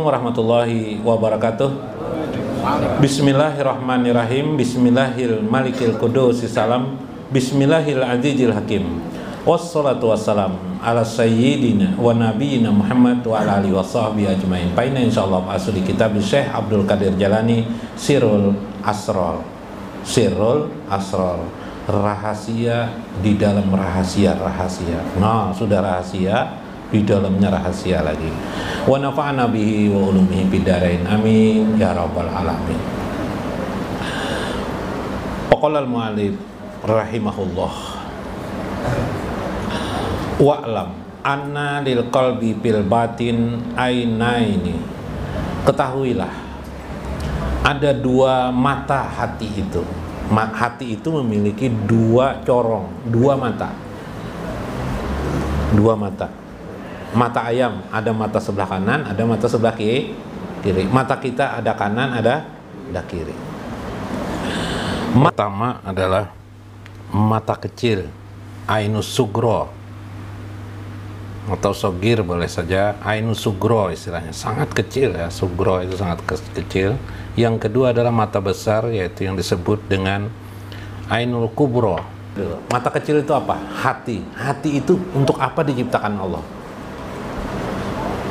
Assalamualaikum warahmatullahi wabarakatuh. Bismillahirrahmanirrahim. Bismillahil malikil qudusis salam. Bismillahil azizil hakim. Wassalatu wassalam ala sayyidina wa nabiyina Muhammad wa ala alihi wasahbihi ajmain. Paina insyaallah asli kitab Syekh Abdul Qadir Jalani, Sirrul Asrar. Sirrul Asrar, rahasia di dalam rahasia-rahasia. Nah, sudah rahasia, di dalamnya rahasia lagi. Wa nafa'ana bihi wa ulumihi bidarain, amin ya rabbal alamin. Qala al-mu'allif rahimahullah, wa'lam anna lil qalbi bil batin ainaini. Ketahuilah, ada dua mata hati itu. Hati itu memiliki dua corong, dua mata. Dua mata. Mata ayam, ada mata sebelah kanan, ada mata sebelah kiri. Mata kita ada kanan, ada kiri. Pertama adalah mata kecil, ainus sugro, atau sogir boleh saja, ainus sugro istilahnya, sangat kecil ya, sugro itu sangat kecil. Yang kedua adalah mata besar, yaitu yang disebut dengan ainul kubro. Mata kecil itu apa? Hati. Hati itu untuk apa diciptakan Allah?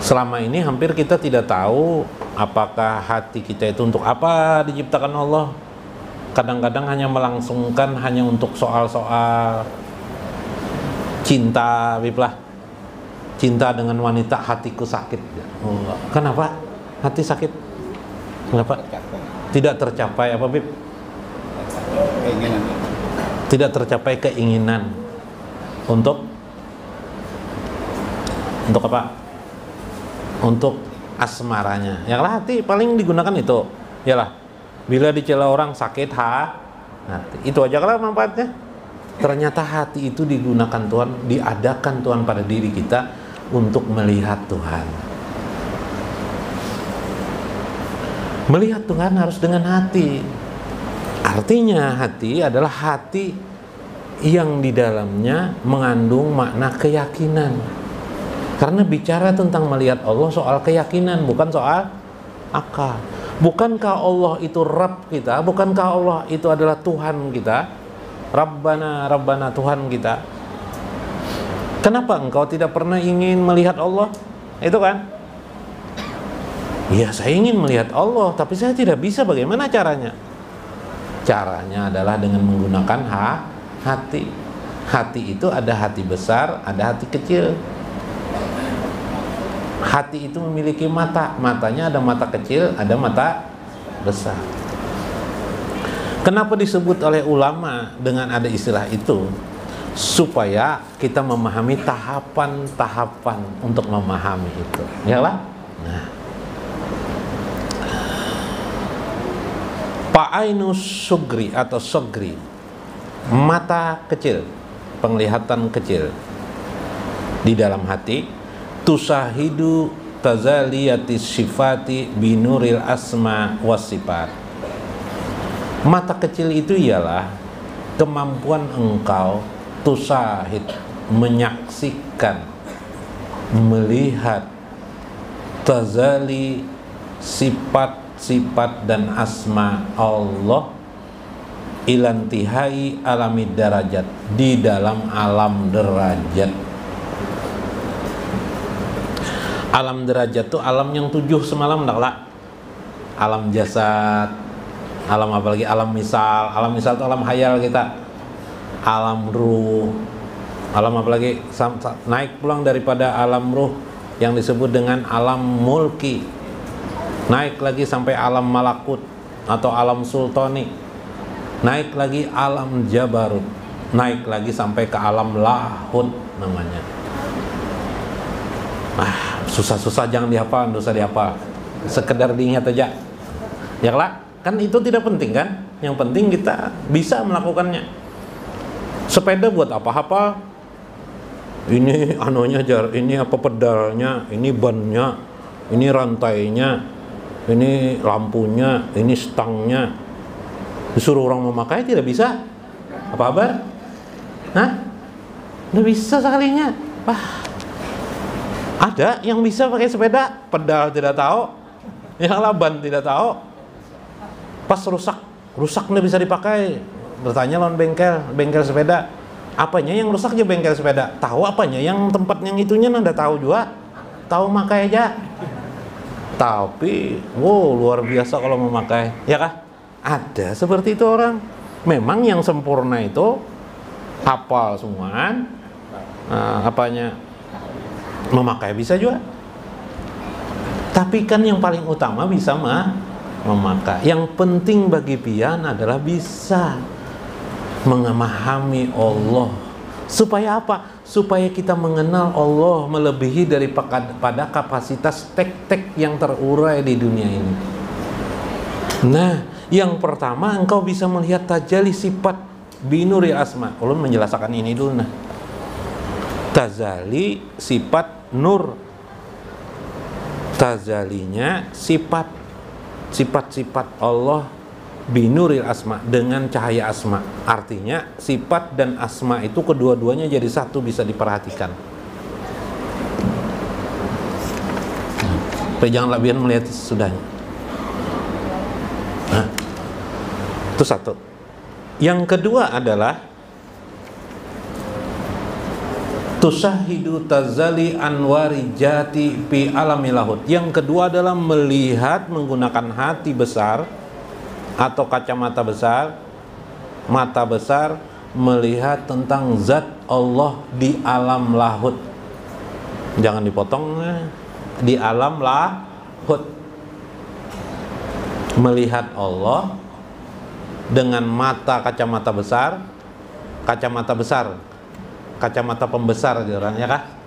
Selama ini hampir kita tidak tahu apakah hati kita itu untuk apa diciptakan Allah. Kadang-kadang hanya melangsungkan hanya untuk soal-soal cinta, biblah. Cinta dengan wanita, hatiku sakit. Kenapa? Hati sakit. Kenapa? Tidak tercapai apa, Bib? Keinginan. Tidak tercapai keinginan untuk apa? Untuk asmaranya. Yang hati paling digunakan itu. Yalah, bila dicela orang sakit hati. Itu aja lah manfaatnya. Ternyata hati itu digunakan Tuhan, diadakan Tuhan pada diri kita untuk melihat Tuhan. Melihat Tuhan harus dengan hati. Artinya hati adalah hati yang di dalamnya mengandung makna keyakinan. Karena bicara tentang melihat Allah soal keyakinan, bukan soal akal. Bukankah Allah itu Rabb kita? Bukankah Allah itu adalah Tuhan kita? Rabbana Tuhan kita. Kenapa engkau tidak pernah ingin melihat Allah? Itu kan? Ya, saya ingin melihat Allah, tapi saya tidak bisa. Bagaimana caranya? Caranya adalah dengan menggunakan hati. Hati itu ada hati besar, ada hati kecil. Hati itu memiliki mata. Matanya ada mata kecil, ada mata besar. Kenapa disebut oleh ulama dengan ada istilah itu? Supaya kita memahami tahapan-tahapan untuk memahami itu. Yalah? Nah. Pa'ainus sugri atau sogri, mata kecil, penglihatan kecil di dalam hati. Tusahidu tazaliyati sifati binuril asma wasifat. Mata kecil itu ialah kemampuan engkau tusahid, menyaksikan, melihat tazali sifat-sifat dan asma Allah ilantihai alamid darajat, di dalam alam derajat. Alam derajat itu alam yang 7 semalam, enggak lah. Alam jasad, alam apa lagi? Alam misal itu alam hayal kita. Alam ruh, alam apa lagi? Naik pulang daripada alam ruh yang disebut dengan alam mulki. Naik lagi sampai alam malakut atau alam sultani. Naik lagi alam jabarut. Naik lagi sampai ke alam lahut namanya. Susah-susah jangan dihafal, dosa dihafal. Sekedar diingat aja. Ya lah, kan itu tidak penting kan? Yang penting kita bisa melakukannya. Sepeda buat apa? Ini anunya ini apa pedalnya, ini bannya, ini rantainya, ini lampunya, ini stangnya. Disuruh orang memakai tidak bisa. Apa kabar? Nggak bisa sekalinya. Ada yang bisa pakai sepeda, pedal tidak tahu, Yang Laban tidak tahu. Pas rusak nggak bisa dipakai. Bertanya lawan bengkel sepeda. Apanya yang rusak aja bengkel sepeda? Tahu apanya? Yang tempat yang itunya nanda tahu juga. Tahu makai aja. Tapi, wow, luar biasa kalau memakai, ya kah? Ada seperti itu orang. Memang yang sempurna itu hafal semua, apanya memakai bisa juga. Tapi kan yang paling utama bisa memakai. Yang penting bagi pian adalah bisa memahami Allah. Supaya apa? Supaya kita mengenal Allah melebihi daripada kapasitas tek-tek yang terurai di dunia ini. Nah, yang pertama engkau bisa melihat tajalli sifat binuri asma. Ulun menjelaskan ini dulu nah. Tajalli sifat nur. Tajallinya sifat-sifat Allah binuril asma, dengan cahaya asma. Artinya sifat dan asma itu kedua-duanya jadi satu, bisa diperhatikan. Tapi jangan lebihan melihat sesudahnya. Nah, itu satu. Yang kedua adalah tusahidu tazali anwari jati fi alami lahut. Yang kedua adalah melihat menggunakan hati besar atau kacamata besar, mata besar, melihat tentang zat Allah di alam lahut. Jangan dipotong, di alam lahut. Melihat Allah dengan mata kacamata besar, kacamata pembesar ya kah?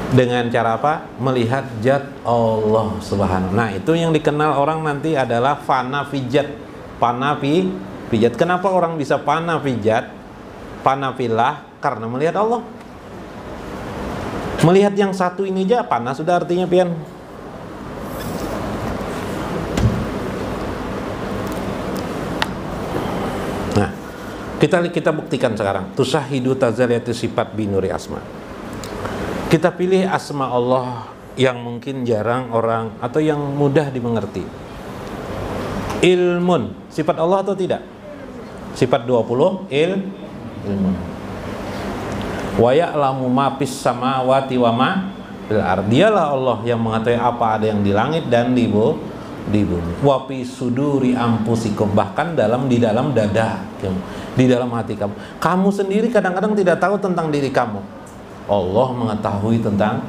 Dengan cara apa? Melihat zat Allah subhanahu. Nah, itu yang dikenal orang nanti adalah fana fijat. Fana fijat. Kenapa orang bisa fana fijat? Fana filah karena melihat Allah. Melihat yang satu ini aja fana sudah artinya pian. Nah, kita buktikan sekarang. Tusahidu tazaliyati sifat binuri asma. Kita pilih asma Allah yang mungkin jarang orang atau yang mudah dimengerti. Ilmun, sifat Allah atau tidak? Sifat 20, ilmun. Wa ya'lamu ma fis samawati wa ma fil ardh. Dialah Allah yang mengetahui apa ada yang di langit dan di bumi. Wa fi suduri anfusikum, bahkan di dalam dada, di dalam hati kamu. Kamu sendiri kadang-kadang tidak tahu tentang diri kamu. Allah mengetahui tentang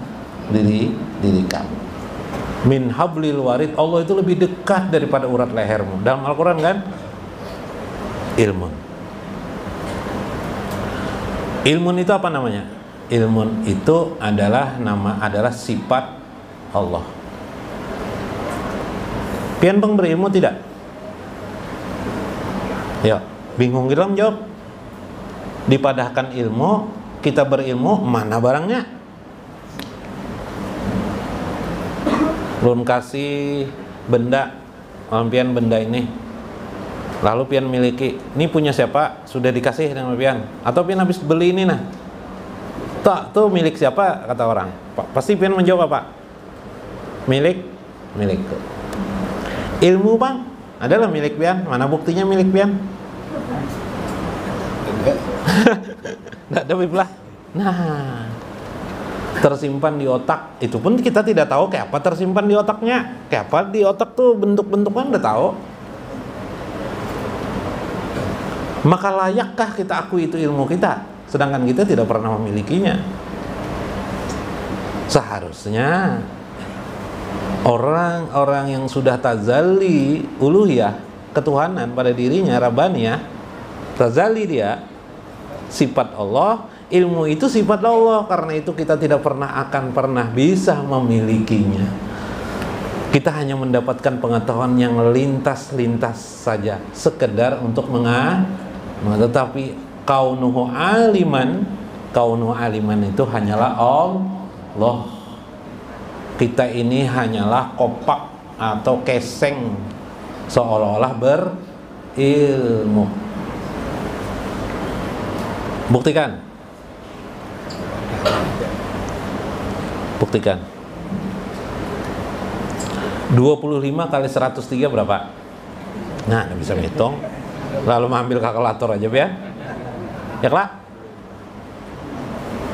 diri kamu. Min hablil warid, Allah itu lebih dekat daripada urat lehermu. Dalam Al-Quran kan? Ilmun. Ilmun itu apa namanya? Ilmun itu adalah sifat Allah. Pian bang berilmu tidak? Ya, bingung gitu jawab. Dipadahkan ilmu, kita berilmu, mana barangnya? Belum kasih benda, pian benda ini, lalu pian miliki, ini punya siapa? Sudah dikasih dengan pian, atau pian habis beli ini nah, tak tuh milik siapa? Kata orang, pasti pian menjawab apa? Milik. Ilmu bang adalah milik pian, mana buktinya milik pian? Nggak ada biblah. Nah, tersimpan di otak, itu pun kita tidak tahu kayak apa tersimpan di otaknya. Kayak apa di otak tuh bentuk-bentuknya udah tahu. Maka layakkah kita akui itu ilmu kita, sedangkan kita tidak pernah memilikinya? Seharusnya orang-orang yang sudah tazalli uluhiyah, ketuhanan pada dirinya, rabbaniyah, tazalli dia sifat Allah, ilmu itu sifat Allah. Karena itu kita tidak akan pernah bisa memilikinya. Kita hanya mendapatkan pengetahuan yang lintas-lintas saja, sekedar untuk tetapi kaunuhu aliman itu hanyalah Allah. Kita ini hanyalah kopak atau keseng, seolah-olah berilmu. Buktikan. 25 kali 103 berapa? Nah, Anda bisa menghitung. Lalu ambil kalkulator aja ya. Ya Kak?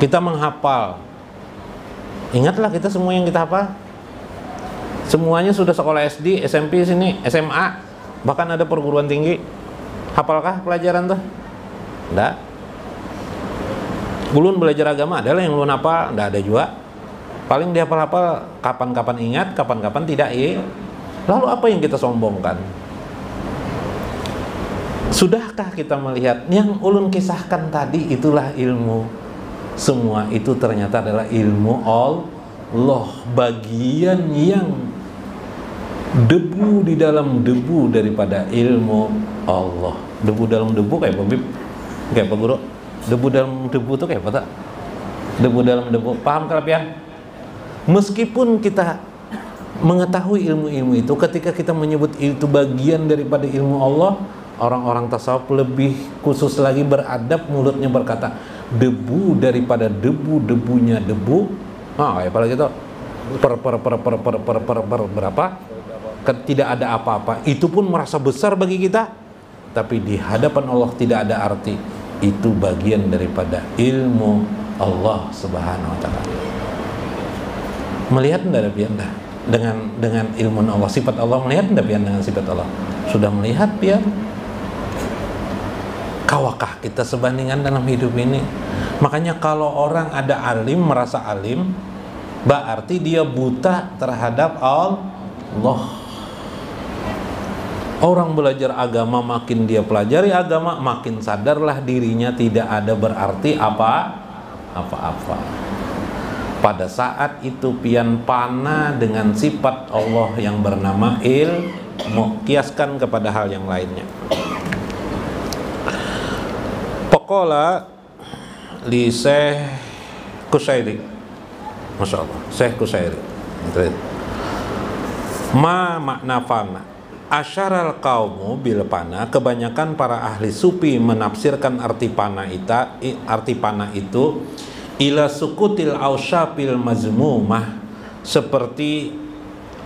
Kita menghafal. Ingatlah kita semua yang kita hafal. Semuanya sudah sekolah SD, SMP sini, SMA, bahkan ada perguruan tinggi. Hafalkah pelajaran tuh? Enggak. Ulun belajar agama adalah yang ulun hafal, enggak ada juga. Paling dihafal-hafal kapan-kapan ingat, kapan-kapan tidak. Lalu apa yang kita sombongkan? Sudahkah kita melihat yang ulun kisahkan tadi itulah ilmu? Semua itu ternyata adalah ilmu Allah, bagian yang debu di dalam debu daripada ilmu Allah. Debu dalam debu kayak apa, Bib? Kayak apa, Guru? Debu dalam debu itu kayak apa, tak? Debu dalam debu, paham kalian? Meskipun kita mengetahui ilmu-ilmu itu, ketika kita menyebut itu bagian daripada ilmu Allah, orang-orang tasawuf lebih khusus lagi beradab, mulutnya berkata debu daripada debu-debunya debu. Kayak apalagi itu berapa? Tidak ada apa-apa. Itu pun merasa besar bagi kita, tapi di hadapan Allah tidak ada arti. Itu bagian daripada ilmu Allah Subhanahu wa taala. Melihat enggak pian dengan ilmu Allah, sifat Allah, melihat enggak pian dengan sifat Allah? Sudah melihat pian? Kawakah kita sebandingan dalam hidup ini? Makanya kalau orang ada alim, merasa alim, berarti dia buta terhadap Allah. Orang belajar agama, makin dia pelajari agama, makin sadarlah dirinya tidak ada berarti apa-apa. Pada saat itu pian pana dengan sifat Allah yang bernama ilmu, kiaskan kepada hal yang lainnya. Pokola li Syekh Qusairi, Masya Allah, Syekh Qusairi, ma makna fana asyaral kaumu bil pana. Kebanyakan para ahli sufi menafsirkan arti pana itu ila sukutil ausyafil mazmumah, seperti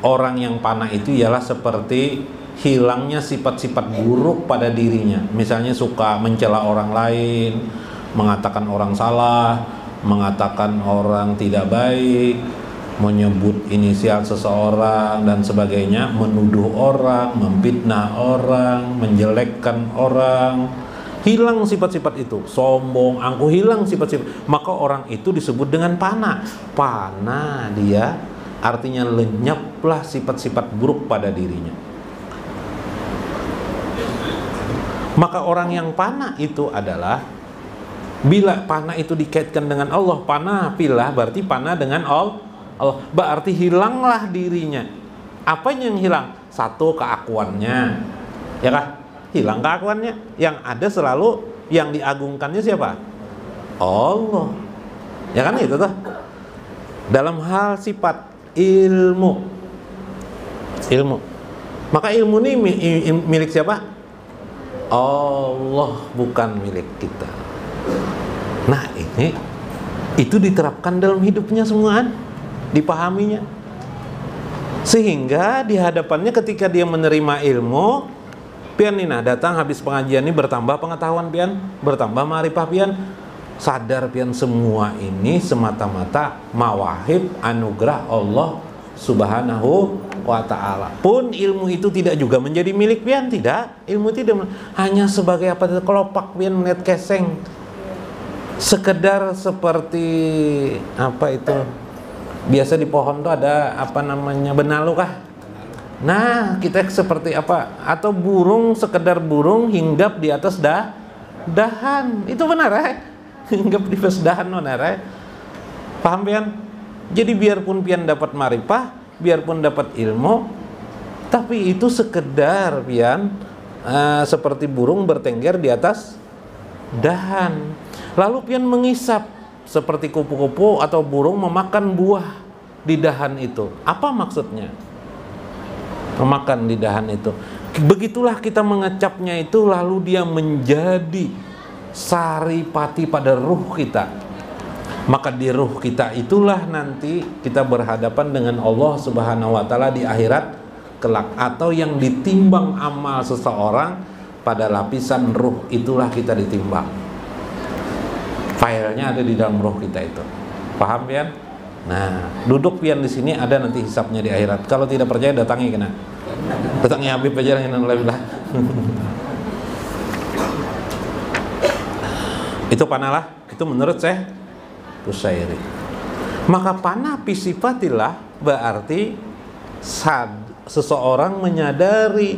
orang yang pana itu ialah seperti hilangnya sifat-sifat buruk pada dirinya. Misalnya suka mencela orang lain, mengatakan orang salah, mengatakan orang tidak baik, menyebut inisial seseorang dan sebagainya, menuduh orang, memfitnah orang, menjelekkan orang. Hilang sifat-sifat itu, sombong, angkuh, hilang sifat-sifat. Maka orang itu disebut dengan pana. Pana dia artinya lenyaplah sifat-sifat buruk pada dirinya. Maka orang yang pana itu adalah, bila pana itu dikaitkan dengan Allah, pana pilah berarti pana dengan Allah, berarti hilanglah dirinya. Apa yang hilang? Satu, keakuannya, ya kah? Hilang keakuannya. Yang ada selalu yang diagungkannya siapa? Allah. Ya kan itu tuh. Dalam hal sifat ilmu. Maka ilmu ini milik siapa? Allah, bukan milik kita. Nah, itu diterapkan dalam hidupnya semuaan, dipahaminya. Sehingga di hadapannya ketika dia menerima ilmu, pian Nina datang habis pengajian ini, bertambah pengetahuan pian, bertambah ma'rifah pian, sadar pian semua ini semata-mata mawahib anugerah Allah Subhanahu wa ta'ala. Pun ilmu itu tidak juga menjadi milik pian, tidak. Ilmu tidak, hanya sebagai apa, kelopak pian melihat keseng, sekedar seperti apa itu, biasa di pohon tuh ada apa namanya, benalu kah? Nah, kita seperti apa? Atau burung, sekedar burung hinggap di atas dahan. Itu benar ya? Hinggap di atas dahan benar ya? Paham pian? Jadi biarpun pian dapat ma'rifah, biarpun dapat ilmu, tapi itu sekedar pian seperti burung bertengger di atas dahan. Lalu pian mengisap seperti kupu-kupu atau burung memakan buah di dahan itu. Apa maksudnya? Memakan di dahan itu. Begitulah kita mengecapnya itu, lalu dia menjadi saripati pada ruh kita. Maka di ruh kita itulah nanti kita berhadapan dengan Allah Subhanahu wa ta'ala di akhirat kelak, atau yang ditimbang amal seseorang pada lapisan ruh, itulah kita ditimbang. Filenya ada di dalam ruh kita itu. Paham pian? Nah, duduk pian di sini, ada nanti hisapnya di akhirat. Kalau tidak percaya datangi kena. Datangi Habib aja yang alhamdulillah. Itu panalah, itu menurut saya Kusyairi. Maka panah fisifatilah berarti seseorang menyadari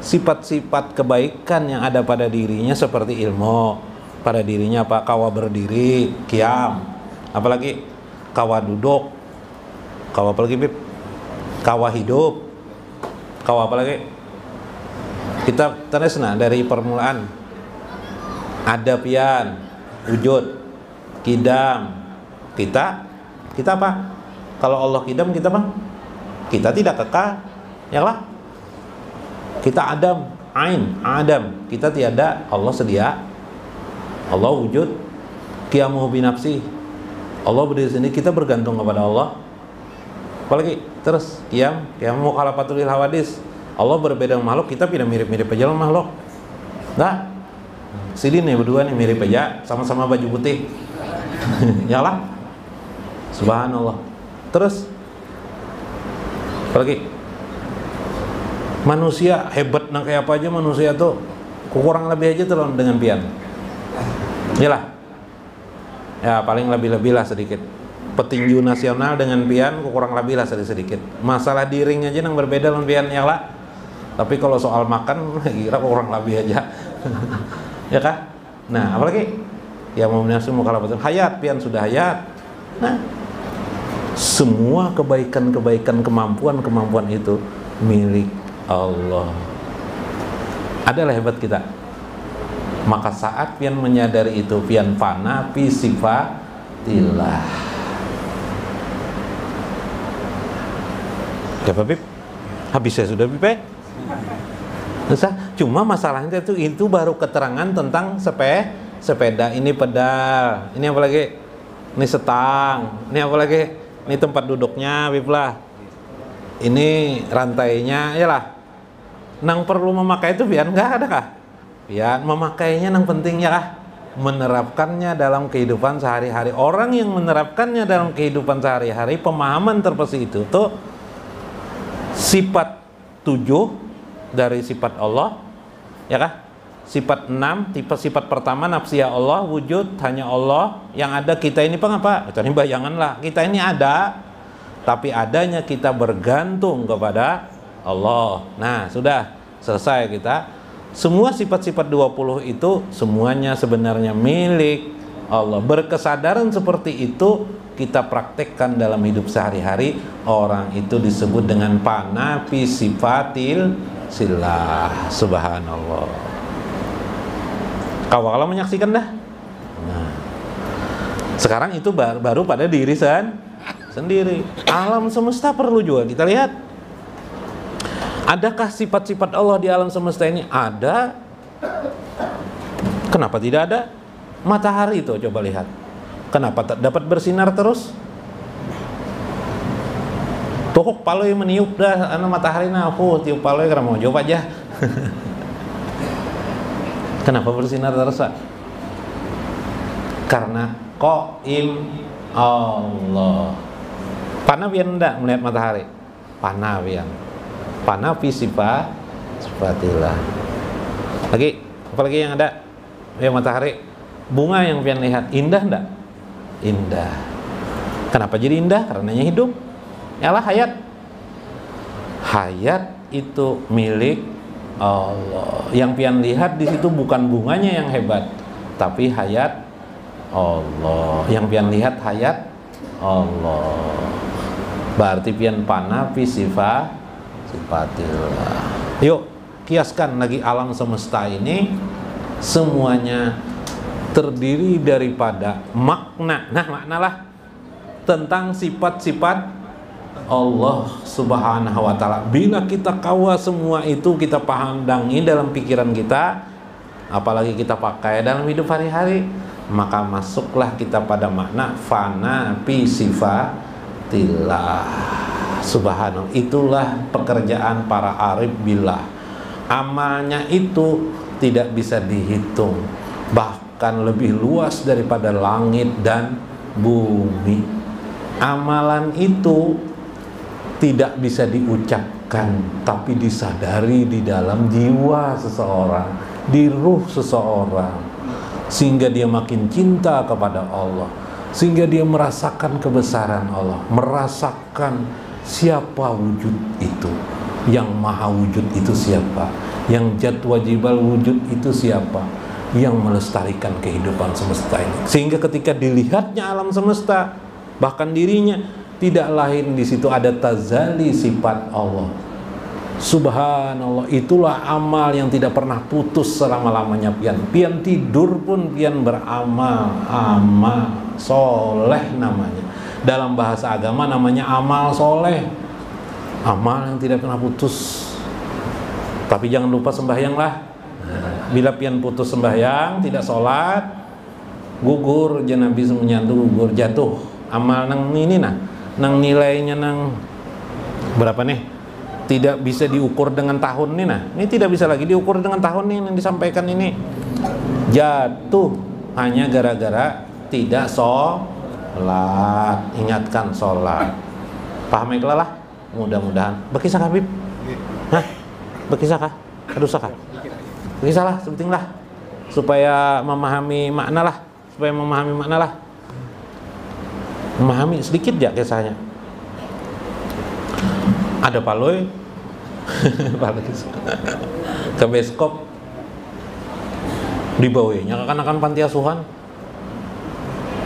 sifat-sifat kebaikan yang ada pada dirinya, seperti ilmu pada dirinya, apa, kawa berdiri, qiyam, apalagi kawa duduk, kawa apalagi Bib? Kawa hidup, kawa apalagi? Kita terus dari permulaan ada pian, wujud, kidam. Kita apa? Kalau Allah kidam, kita apa? Kita tidak kekal, ya lah. Kita Adam, Ain, Adam. Kita tiada, Allah sedia. Allah wujud, qiyamuhu binafsi. Allah berdiri sini, kita bergantung kepada Allah. Apalagi terus qiyam mukhalafatul lil hawadis. Allah berbeda dengan makhluk, kita tidak mirip-mirip aja dengan makhluk. Enggak. Sini nih berdua nih mirip aja, sama-sama baju putih. Ya lah. Subhanallah. Terus apalagi manusia hebat nak kayak apa aja, manusia tuh kurang lebih aja tuh dengan pian. Iyalah. Ya paling lebih-lebih lah sedikit. Petinju nasional dengan pian kurang lebih lah sedikit. Masalah di ring aja yang berbeda dengan pian, ya lah. Tapi kalau soal makan kira kurang lebih aja. Ya kan? Nah, apalagi ya mau menafsu mukhalafatul hayat, pian sudah hayat. Nah, semua kebaikan-kebaikan, kemampuan-kemampuan itu milik Allah. Adalah hebat kita. Maka saat pian menyadari itu, pian fana fi sifatillah. Ya Bib? Habis saya sudah Bib? Cuma masalahnya itu baru keterangan tentang sepeda. Ini pedal, ini apa lagi? Ini setang, ini apa lagi? Ini tempat duduknya, Bib lah. Ini rantainya, ya lah. Nang perlu memakai itu biar enggak ada kah? Biar memakainya nang pentingnya kah? Menerapkannya dalam kehidupan sehari-hari. Orang yang menerapkannya dalam kehidupan sehari-hari, pemahaman terpesi itu tuh sifat 7 dari sifat Allah, ya kah? Sifat 6, tipe sifat pertama nafsiyah Allah, wujud hanya Allah, yang ada kita ini apa? Ini bayangan lah, kita ini ada, tapi adanya kita bergantung kepada Allah. Nah, sudah selesai kita. Semua sifat-sifat 20 itu semuanya sebenarnya milik Allah. Berkesadaran seperti itu kita praktekkan dalam hidup sehari-hari, orang itu disebut dengan fana fi sifatil silah. Subhanallah. Kalau menyaksikan dah. Nah, sekarang itu baru pada diri sendiri. Alam semesta perlu juga kita lihat. Adakah sifat-sifat Allah di alam semesta ini? Ada. Kenapa tidak ada? Matahari itu coba lihat. Kenapa tak dapat bersinar terus? Tokok paloi meniup dah matahari na aku tiup paloi karena mau jawab aja. Kenapa bersinar terus? Karena qaim Allah. Panah biar enggak melihat matahari. Panah biar. Panah fi sifatillah. Lagi, apalagi yang ada? Ya matahari. Bunga yang pian lihat indah enggak? Indah. Kenapa jadi indah? Karenanya hidup. Yalah hayat. Hayat itu milik Allah. Yang pian lihat di situ bukan bunganya yang hebat, tapi hayat Allah. Yang pian lihat hayat Allah. Berarti pian panah fi sifatillah. Yuk kiaskan lagi alam semesta ini semuanya terdiri daripada makna. Nah, maknalah tentang sifat-sifat Allah Subhanahu wa taala. Bila kita kawa semua itu, kita pahandangi dalam pikiran kita, apalagi kita pakai dalam hidup hari-hari, maka masuklah kita pada makna fana fi sifatillah. Subhanallah, itulah pekerjaan para arif billah. Amalnya itu tidak bisa dihitung, bahkan lebih luas daripada langit dan bumi. Amalan itu tidak bisa diucapkan, tapi disadari di dalam jiwa seseorang, di ruh seseorang, sehingga dia makin cinta kepada Allah, sehingga dia merasakan kebesaran Allah, merasakan siapa wujud itu, yang maha wujud itu siapa, yang jat wajibal wujud itu siapa, yang melestarikan kehidupan semesta ini. Sehingga ketika dilihatnya alam semesta, bahkan dirinya, tidak lain di situ ada tazali sifat Allah. Subhanallah, itulah amal yang tidak pernah putus selama-lamanya pian. Pian tidur pun pian beramal, amal soleh namanya. Dalam bahasa agama namanya amal soleh, amal yang tidak pernah putus. Tapi jangan lupa sembahyanglah. Bila pian putus sembahyang, tidak sholat, gugur, Nabi semuanya gugur, jatuh amal nang ini nah, nang nilainya nang berapa nih? Tidak bisa diukur dengan tahun nih, nah ini tidak bisa lagi diukur dengan tahun nih yang disampaikan ini. Jatuh hanya gara-gara tidak sholat. Ingatkan sholat. Paham ikhlas lah? Mudah-mudahan. Bekisah Habib? Hah? Bekisah kah? Aduh kah? Bekisah lah, sepenting lah, supaya memahami makna lah, memahami sedikit ya kisahnya. Ada paloi ke beskop dibawainya akan panti asuhan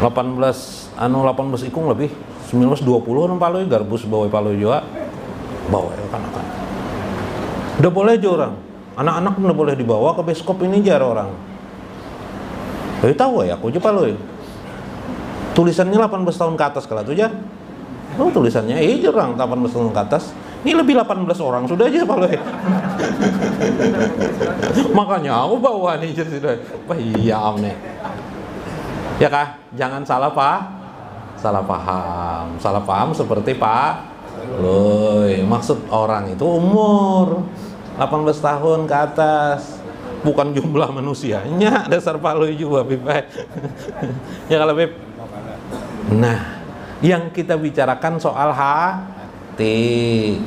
18 ikung lebih 19-20 paloi garbus bawai paloi juga bawai kan udah boleh aja orang, anak-anak udah boleh dibawa ke beskop ini jar orang. Tapi tahu ya aku aja paloi tulisannya 18 tahun ke atas kalau tuh jar. Oh tulisannya jarang 18 tahun ke atas. Ini lebih 18 orang sudah aja Pak Loe. Makanya aku bawa nih jadi sudah. Wah iya nih. Ya kah? Jangan salah paham. Salah paham seperti Pak Loe. Maksud orang itu umur 18 tahun ke atas, bukan jumlah manusianya. Dasar Pak Loe juga Bib. Ya kalau Bib. Nah, yang kita bicarakan soal hati,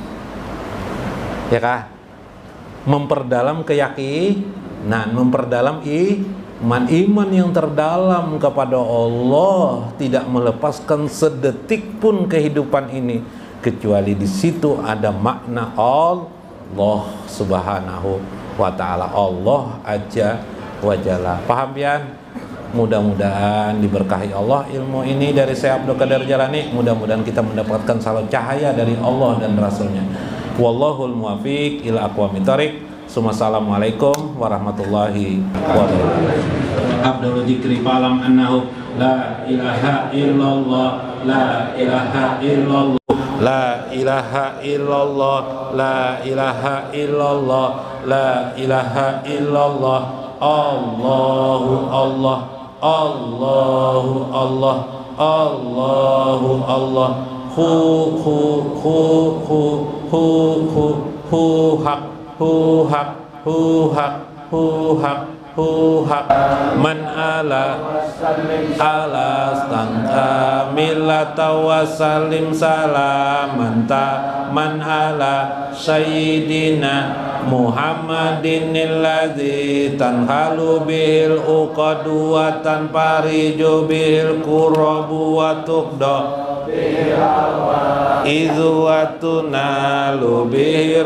ya kah? Memperdalam keyakinan, memperdalam iman yang terdalam kepada Allah, tidak melepaskan sedetik pun kehidupan ini kecuali di situ ada makna Allah Subhanahu wa ta'ala. Allah aja wa jalla. Paham pian? Mudah-mudahan diberkahi Allah ilmu ini dari saya Abdul Qadir Jalani. Mudah-mudahan kita mendapatkan salut cahaya dari Allah dan Rasulnya. Wallahul muwafiq ila aqwamit thoriq. Assalamualaikum warahmatullahi wabarakatuh. Abdul dzikri falam annahu la ilaha illallah, la ilaha illallah, la ilaha illallah, la ilaha illallah, la ilaha illallah. Allahu Allah, Allahu Allah, Allahu Allah. Hak man ala stangka millata wa salim salaman ta man ala sayyidina Muhammadin alladzi tanhalu bihil uqadu wa tanfariju bihil kurabu wa tuqda idzu wa tunalu bihi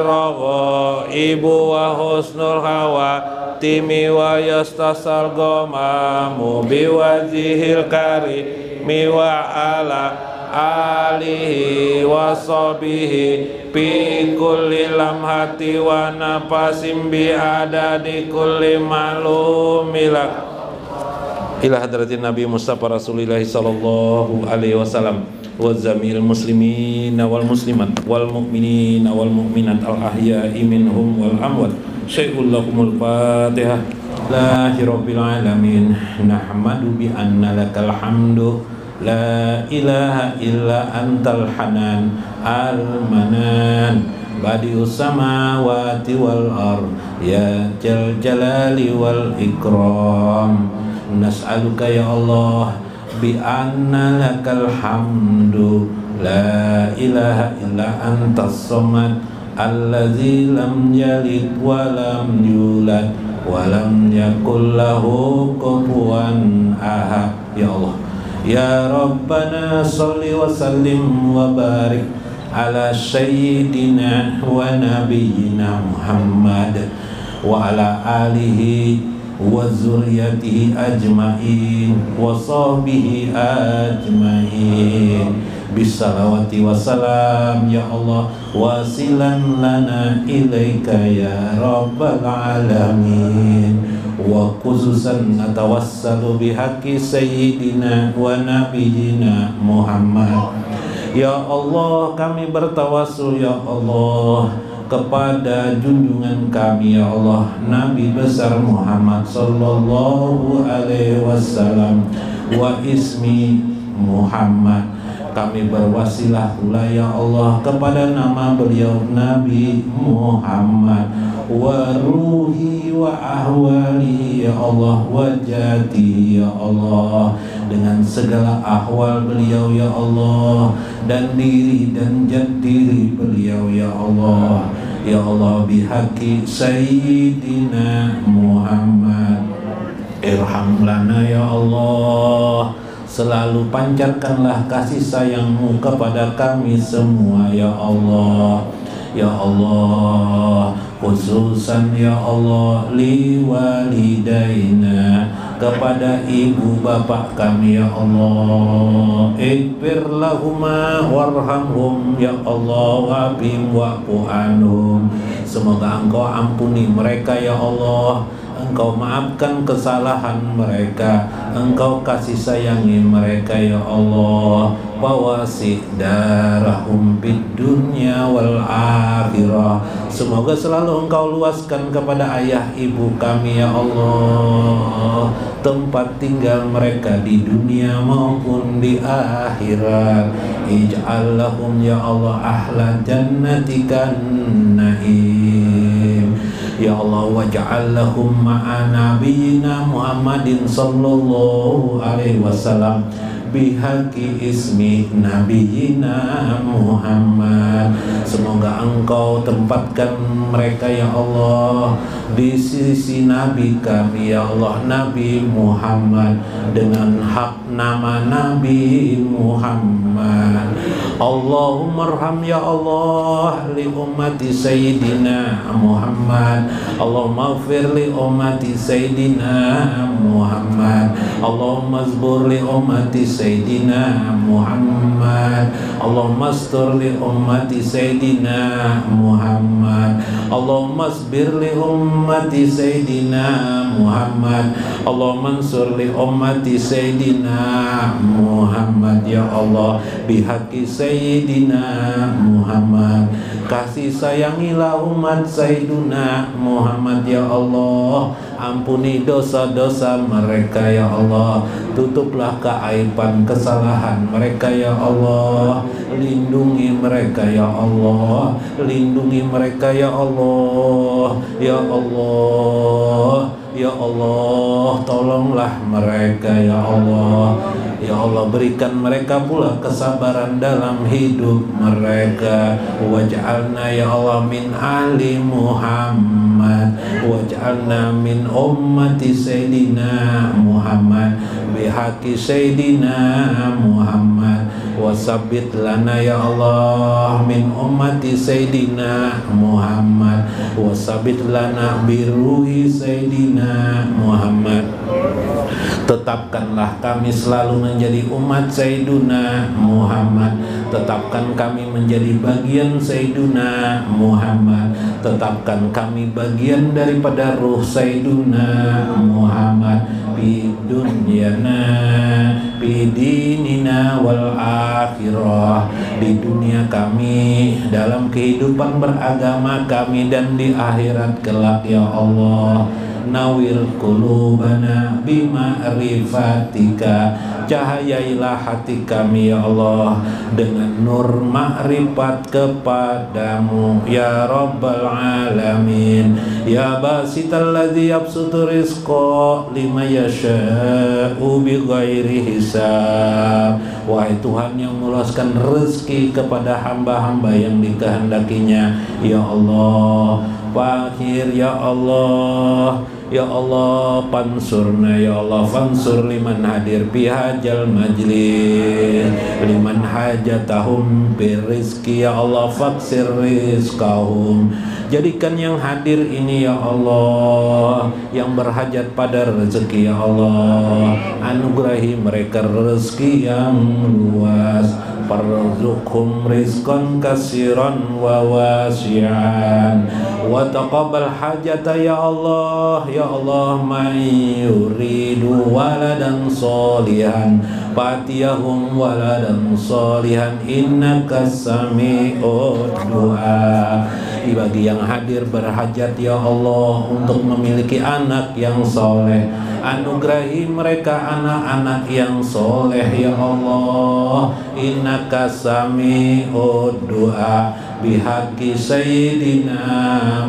ibu wa husnul hawa timi wa yastasal gomamu biwajihil karimi wa ala alihi wa sahbihi bi kulli lamhati wa nafasim bi adadi kulli malumilak ila hadratin Nabi Mustafa Rasulillah sallallahu alaihi wasallam wa zamil muslimin wal muslimat wal mu'minin wal mu'minat al ahya'i minhum wal amwat. Syai'ul lakumul Fatihah. Lahi rabbil alamin. Nahmadu bi anna lakal hamdu. La ilaha illa antal hanan al-manan badius samawati wal ard ya jal jalali wal ikram. Nas'aluka ya Allah bi anna lakal hamdu la ilaha illa antas samad allazi lam yalid wa lam yulad wa lam yakul lahu kufuwan ahad. Ya Allah, ya Rabbana sholli wa sallim wa barik ala sayyidina wa nabiyyina Muhammad wa ala alihi wa zuriyatihi ajma'in wa sahbihi ajma'in bisalawati wassalam ya Allah wasilan lana ilaika ya rabbal alamin. Wa khususan natawassalu bihaqqi sayyidina wa nabiyyina Muhammad. Ya Allah, kami bertawassul ya Allah kepada junjungan kami ya Allah Nabi besar Muhammad sallallahu alaihi wasallam wa ismi Muhammad. Kami berwasilah pula ya Allah kepada nama beliau Nabi Muhammad wa ruhi wa ahwali ya Allah wa jati ya Allah, dengan segala ahwal beliau ya Allah dan diri dan jati diri beliau ya Allah. Ya Allah bihaqi sayyidina Muhammad irham lana ya Allah, selalu pancarkanlah kasih sayangmu kepada kami semua ya Allah. Ya Allah, khususan ya Allah li walidaina, kepada ibu bapak kami ya Allah. Ighfir lahuma warhamhum ya Allah wa'afihim wa'fu anhum. Semoga Engkau ampuni mereka ya Allah, Engkau maafkan kesalahan mereka, Engkau kasih sayangi mereka ya Allah. Wawasi darahum bid dunya wal akhirah. Semoga selalu Engkau luaskan kepada ayah ibu kami ya Allah tempat tinggal mereka di dunia maupun di akhirat. Ij'al lahum ya Allah ahla jannatikan naim. Ya Allah waj'al lahum ma'a nabiyyina Muhammadin sallallahu alaihi wasallam bihaqi ismi nabiyyina Muhammad. Semoga Engkau tempatkan mereka ya Allah di sisi Nabi kami ya Allah Nabi Muhammad dengan hak nama Nabi Muhammad. Allahumma arham ya Allah li ummati Sayyidina Muhammad. Allahumma ighfir li ummati Sayyidina Muhammad. Allahumma azbur li ummati Sayyidina Muhammad. Allahumma astur li ummati Sayyidina Muhammad. Allahumma asbir li ummati Sayyidina Muhammad. Allahumma ansur li ummati Sayyidina Muhammad. Ya Allah bihaqi Sayyidina Muhammad, kasih sayangilah umat Sayyidina Muhammad ya Allah. Ampuni dosa-dosa mereka ya Allah, tutuplah keaiban kesalahan mereka ya Allah. Lindungi mereka ya Allah, lindungi mereka ya Allah. Ya Allah, ya Allah, tolonglah mereka ya Allah. Ya Allah berikan mereka pula kesabaran dalam hidup mereka. Waj'alna ya Allah min ali Muhammad, waj'alna min ummati Sayyidina Muhammad bihaqi Sayyidina Muhammad. Wasabbit lana ya Allah min ummati Sayyidina Muhammad, wasabbit lana biruhi Sayyidina Muhammad. Tetapkanlah kami selalu menjadi umat Sayyiduna Muhammad. Tetapkan kami menjadi bagian Sayyiduna Muhammad. Tetapkan kami bagian daripada ruh Sayyiduna Muhammad fi dunyana fi dinina wal akhirah. Di dunia kami, dalam kehidupan beragama kami, dan di akhirat kelak ya Allah. nawir qulubana bima'rifatika, cahayailah hati kami ya Allah dengan nur ma'rifat kepadamu ya Rabbal Alamin. Ya basital ladzi yabsutu rizqa liman yasha'u bighairi hisab, wahai Tuhan yang meluaskan rezeki kepada hamba-hamba yang dikehendakinya ya Allah. Fakhir ya Allah, ya Allah pansurna ya Allah, fansur liman hadir bihajal majlis, liman hajatahum birizki ya Allah, faksir rizqahum, jadikan yang hadir ini ya Allah yang berhajat pada rezeki ya Allah, anugerahi mereka rezeki yang luas, farzuqhum rizqan kasiran wa wasi'an, wa taqabbal hajata ya Allah, ya Allah man yuridu waladan solihan fatiyahum waladan solihan innaka sami'ud du'a. Bagi yang hadir berhajat ya Allah untuk memiliki anak yang soleh, anugerahi mereka anak-anak yang soleh ya Allah. Innaka sami'ud du'a bihaqi sayyidina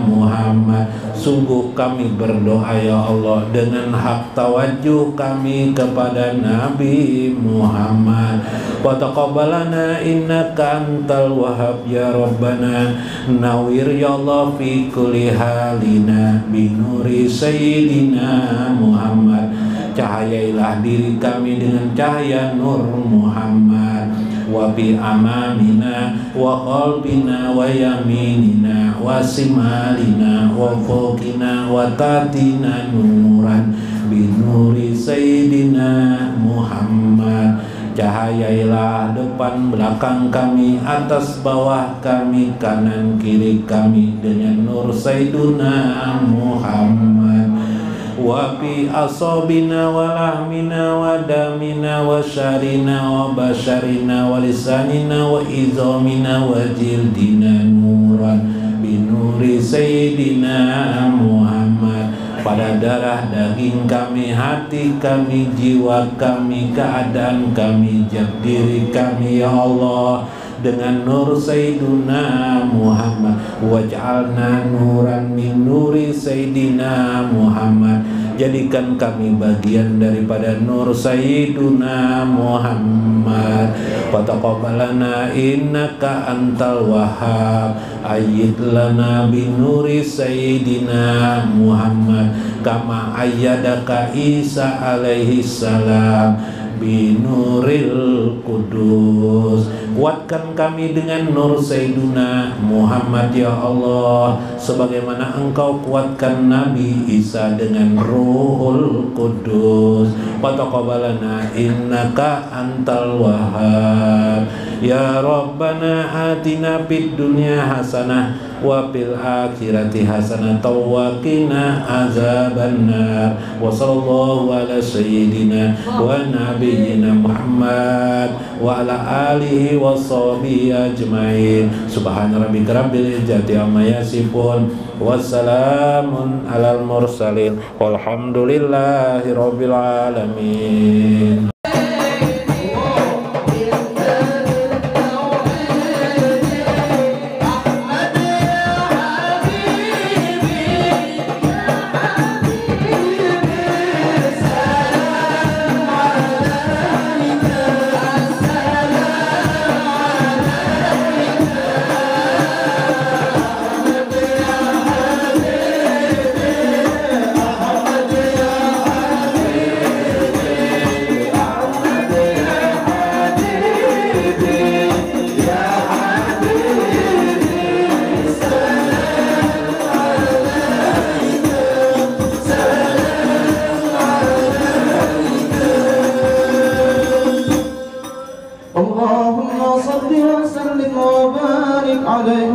Muhammad, sungguh kami berdoa ya Allah dengan hak tawajuh kami kepada Nabi Muhammad. Wa taqabbalana innaka antal wahhab ya Rabbana, nawir ya Allah fi kulli halina binuri sayyidina Muhammad, cahayailah diri kami dengan cahaya nur Muhammad. Wa bi amamina wa qalbina wa yaminina wa simalina wa fawqina wa tatina nuran binuri sayyidina Muhammad, cahayailah depan belakang kami, atas bawah kami, kanan kiri kami dengan nur sayyiduna Muhammad. Wa fi asabina wa lahmina wa damina wa syarina wa basharina wa lisanina wa izamina wa jildina nuran binuri sayyidina Muhammad, pada darah daging kami, hati kami, jiwa kami, keadaan kami, jati diri kami ya Allah dengan nur sayyiduna Muhammad. Waj'alna nuran min nuri sayyidina Muhammad, jadikan kami bagian daripada nur sayyiduna Muhammad. Wa taqabbalana innaka antal wahhab, ayyid lana bin nuri sayyidina Muhammad kama ayyadaka Isa alaihi salam binuril kudus. Kuatkan kami dengan nur sayyiduna Muhammad ya Allah, sebagaimana engkau kuatkan Nabi Isa dengan ruhul kudus. Wa taqabbalana innaka antal wahhab ya Rabbana, atina fid dunya hasanah wa fil akhirati hasanah wa qina azabannar. Wa sallallahu ala sayyidina wa nabiyyina Muhammad wa ala alihi wa sahbihi ajmain. Subhana rabbika rabbil izzati amma yasifun, wassalamun alal mursalin, walhamdulillahi rabbil alamin. اللهم صل وسلم وبارك عليه